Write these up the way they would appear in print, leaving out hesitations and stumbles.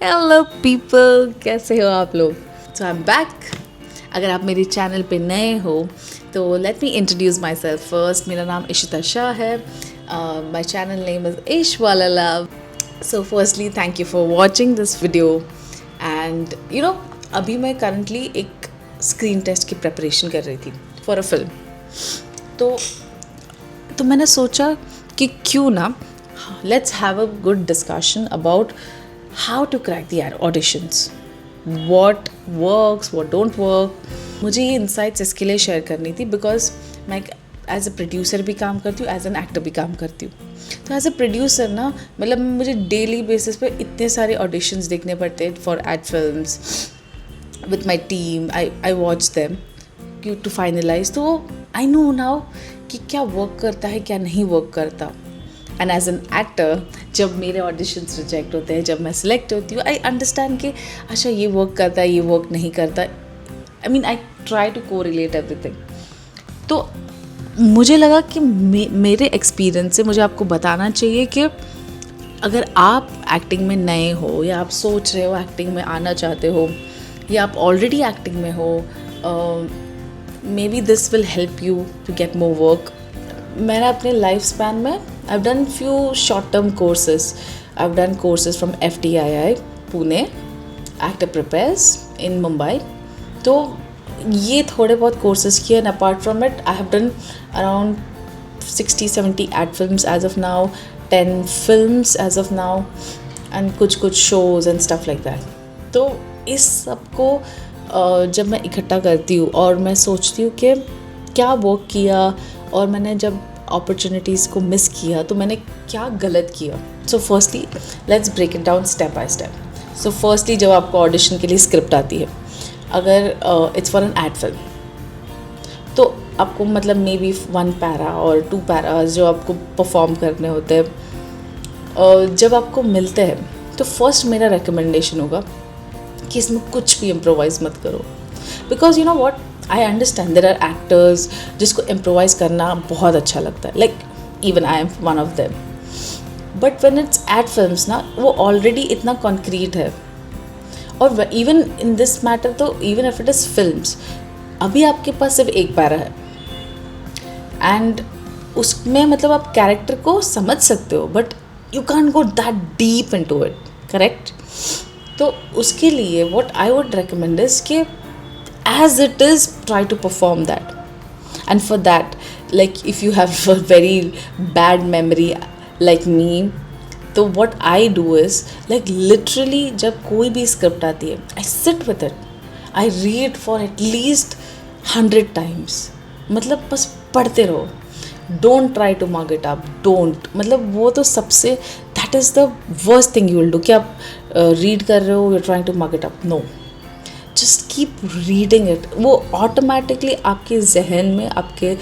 Hello people, कैसे हो आप लोग? सो आई एम बैक. अगर आप मेरे चैनल पे नए हो तो let me introduce my self first. मेरा नाम इशिता शाह है. माई चैनल नेम इज़ इश वाला love. So firstly thank you for watching this video. And you know, अभी मैं करंटली एक स्क्रीन टेस्ट की प्रेपरेशन कर रही थी फॉर अ फिल्म. तो मैंने सोचा कि क्यों ना let's have a good discussion about how to crack the auditions. What works, what don't work. मुझे ये insights इसके लिए शेयर करनी थी बिकॉज मैं एज अ प्रोड्यूसर भी काम करती हूँ, एज एन एक्टर भी काम करती हूँ. तो एज अ प्रोड्यूसर ना, मतलब मुझे डेली बेसिस पे इतने सारे ऑडिशंस देखने पड़ते हैं for ad films with my team. I watch them to finalise. तो आई नो नाउ कि क्या वर्क करता है, क्या नहीं वर्क करता. एंड एज एन एक्टर जब मेरे ऑडिशंस रिजेक्ट होते हैं, जब मैं सिलेक्ट होती हूँ, आई अंडरस्टैंड कि अच्छा ये वर्क करता है, ये वर्क नहीं करता. I mean I try to को रिलेट एवरीथिंग. तो मुझे लगा कि मेरे एक्सपीरियंस से मुझे आपको बताना चाहिए कि अगर आप एक्टिंग में नए हो या आप सोच रहे हो एक्टिंग में आना चाहते हो या आप ऑलरेडी एक्टिंग में हो, maybe this will help you to get more work. मैंने अपने लाइफ स्पैन में I've done few short-term courses. I've done courses from FTII, Pune, Actor Prepares in Mumbai. तो ये थोड़े बहुत courses किए and apart from it, I have done around 60-70 ad films as of now, 10 films as of now, and कुछ shows and stuff like that. तो इस सबको जब मैं इकट्ठा करती हूँ और मैं सोचती हूँ कि क्या वर्क किया और मैंने जब अपॉर्चुनिटीज़ को मिस किया तो मैंने क्या गलत किया. So firstly let's break it down step by step. So firstly जब आपको ऑडिशन के लिए स्क्रिप्ट आती है, अगर it's for an ad film, तो आपको मतलब मे बी 1 पैरा और 2 पैराज जो आपको परफॉर्म करने होते हैं, जब आपको मिलते हैं तो फर्स्ट मेरा रिकमेंडेशन होगा कि इसमें कुछ भी इम्प्रोवाइज़ मत करो. Because you know what, I understand there are actors जिसको इम्प्रोवाइज़ करना बहुत अच्छा लगता है, like even I am one of them. But when it's ad films ना, वो ऑलरेडी इतना कॉन्क्रीट है. और इवन इन दिस मैटर, तो even if it is films, अभी आपके पास सिर्फ एक पैरा है एंड उसमें मतलब आप कैरेक्टर को समझ सकते हो but you can go that deep into it, correct. तो उसके लिए what I would recommend is कि as it is, try to perform that. And for that, like if you have a very bad memory like me, so what I do is like literally जब कोई भी script आती है, I sit with it, I read for at least 100 times. मतलब बस पढ़ते रहो. Don't try to mug it up. Don't. मतलब वो तो सबसे, that is the worst thing you will do. कि आप read कर रहे हो, you're trying to mug it up. No. Just keep reading it. वो ऑटोमेटिकली आपके जहन में, आपके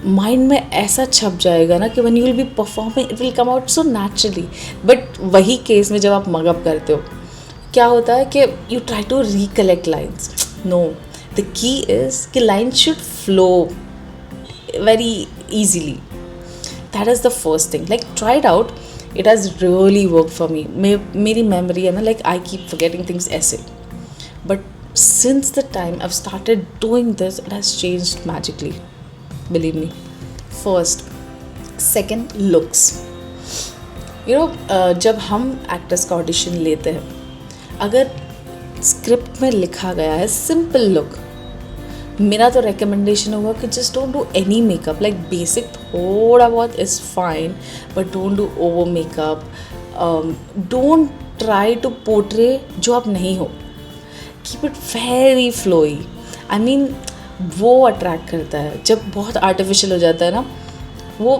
माइंड में ऐसा छप जाएगा ना कि when you will be performing it will come out so naturally. But वही केस में जब आप मगअप करते हो, क्या होता है कि you try to recollect lines. No, the key is कि line should flow very easily. That is the first thing. Like try it out. It has really work for me. मेरी मेमोरी है ना, like I keep forgetting things ऐसे. But since the time I've started doing this, it has changed magically, believe me. First, second, looks. You know, जब हम actors का audition लेते हैं, अगर स्क्रिप्ट में लिखा गया है सिंपल लुक, मेरा तो रिकमेंडेशन होगा कि just don't do any makeup. Like basic थोड़ा बहुत is fine, but don't do over makeup. Don't try to portray जो आप नहीं हो. Keep it very flowy. I mean वो अट्रैक्ट करता है. जब बहुत आर्टिफिशियल हो जाता है ना, वो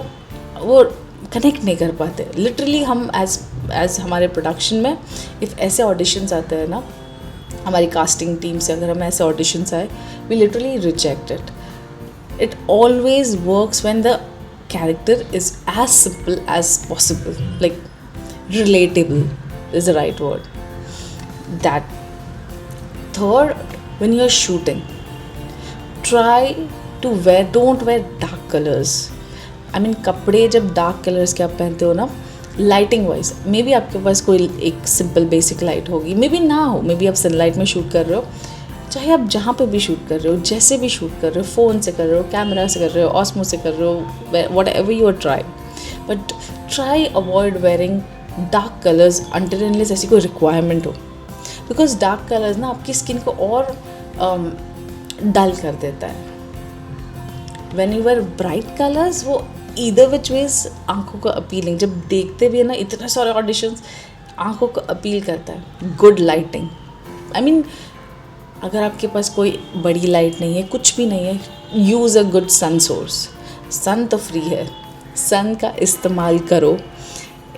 कनेक्ट नहीं कर पाते. लिटरली हम एज हमारे प्रोडक्शन में इफ़ ऐसे ऑडिशंस आते हैं ना, हमारी कास्टिंग टीम से अगर हमें ऐसे ऑडिशंस आए, we literally reject it. It always works when the character is as simple as possible, like relatable is the right word. That. Third, when you're shooting, don't wear dark colors. I mean, कपड़े जब dark colors के आप पहनते हो ना, lighting wise may be आपके पास कोई एक सिंपल बेसिक लाइट होगी, मे बी ना हो, मे बी आप सनलाइट में शूट कर रहे हो, चाहे आप जहाँ पे भी शूट कर रहे हो, जैसे भी शूट कर रहे हो, फ़ोन से कर रहे हो, कैमरा से कर रहे हो, ऑस्मो से कर रहे हो, whatever you are try, but try avoid wearing dark colours until unless ऐसी कोई रिक्वायरमेंट हो, बिकॉज डार्क कलर्स ना आपकी स्किन को और डल कर देता है. When you wear bright colours वो ईदर विच वेज आंखों को अपीलिंग, जब देखते भी है ना इतने सारे ऑडिशंस, आंखों को अपील करता है. गुड लाइटिंग, आई मीन अगर आपके पास कोई बड़ी लाइट नहीं है, कुछ भी नहीं है, use a good sun source. Sun तो फ्री है, सन का इस्तेमाल करो,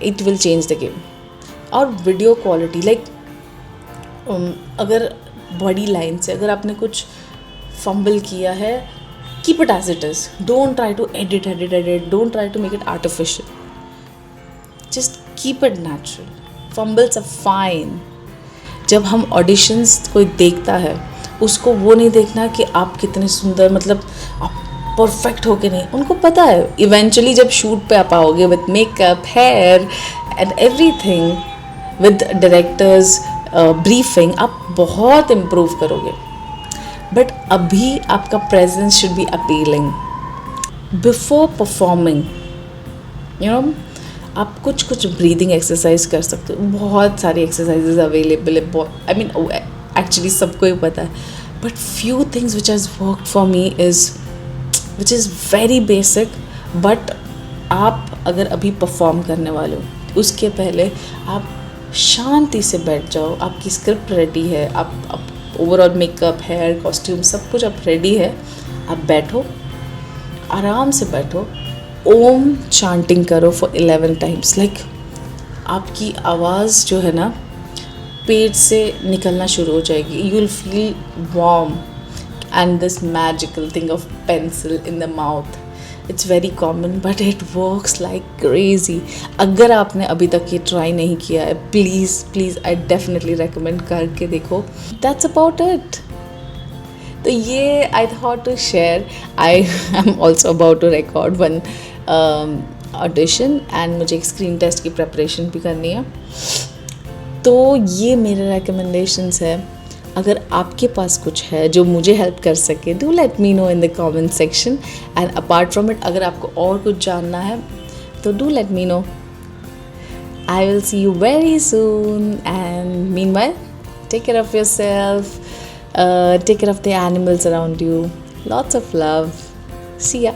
it will change the game. और वीडियो क्वालिटी लाइक अगर बड़ी लाइन से अगर आपने कुछ फंबल किया है, keep it as it is. Don't try to edit. Don't try to make it artificial. Just keep it natural. Fumbles are fine. जब हम ऑडिशंस कोई देखता है, उसको वो नहीं देखना कि आप कितने सुंदर, मतलब आप परफेक्ट हो के नहीं. उनको पता है इवेंचुअली जब शूट पे आप आओगे with makeup, hair and everything, with directors briefing, आप बहुत इम्प्रूव करोगे. बट अभी आपका presence should be appealing. Before performing आप कुछ ब्रीदिंग एक्सरसाइज कर सकते हो. बहुत सारी एक्सरसाइजेज अवेलेबल है, आई मीन एक्चुअली सबको ही पता है. But few things which has worked for me which is very basic. But आप अगर अभी परफॉर्म करने वाले हो, उसके पहले आप शांति से बैठ जाओ. आपकी स्क्रिप्ट रेडी है, आप ओवरऑल मेकअप, हेयर, कॉस्ट्यूम सब कुछ अब रेडी है. आप बैठो, आराम से बैठो, ओम चांटिंग करो फॉर 11 टाइम्स. लाइक आपकी आवाज़ जो है ना पेट से निकलना शुरू हो जाएगी. You will feel warm and this magical thing of pencil in the mouth. It's very common but it works like crazy. अगर आपने अभी तक ये ट्राई नहीं किया है, प्लीज़ आई डेफिनेटली रेकमेंड करके देखो. That's about it. तो ये I thought to share. I am also about to record one audition and मुझे एक स्क्रीन टेस्ट की प्रेपरेशन भी करनी है. तो ये मेरे रिकमेंडेशंस है. अगर आपके पास कुछ है जो मुझे हेल्प कर सके, do let me know in the comment section. And apart from it, अगर आपको और कुछ जानना है तो do let me know. I will see you very soon and meanwhile take care of yourself, take care of the animals around you. Lots of love. See या.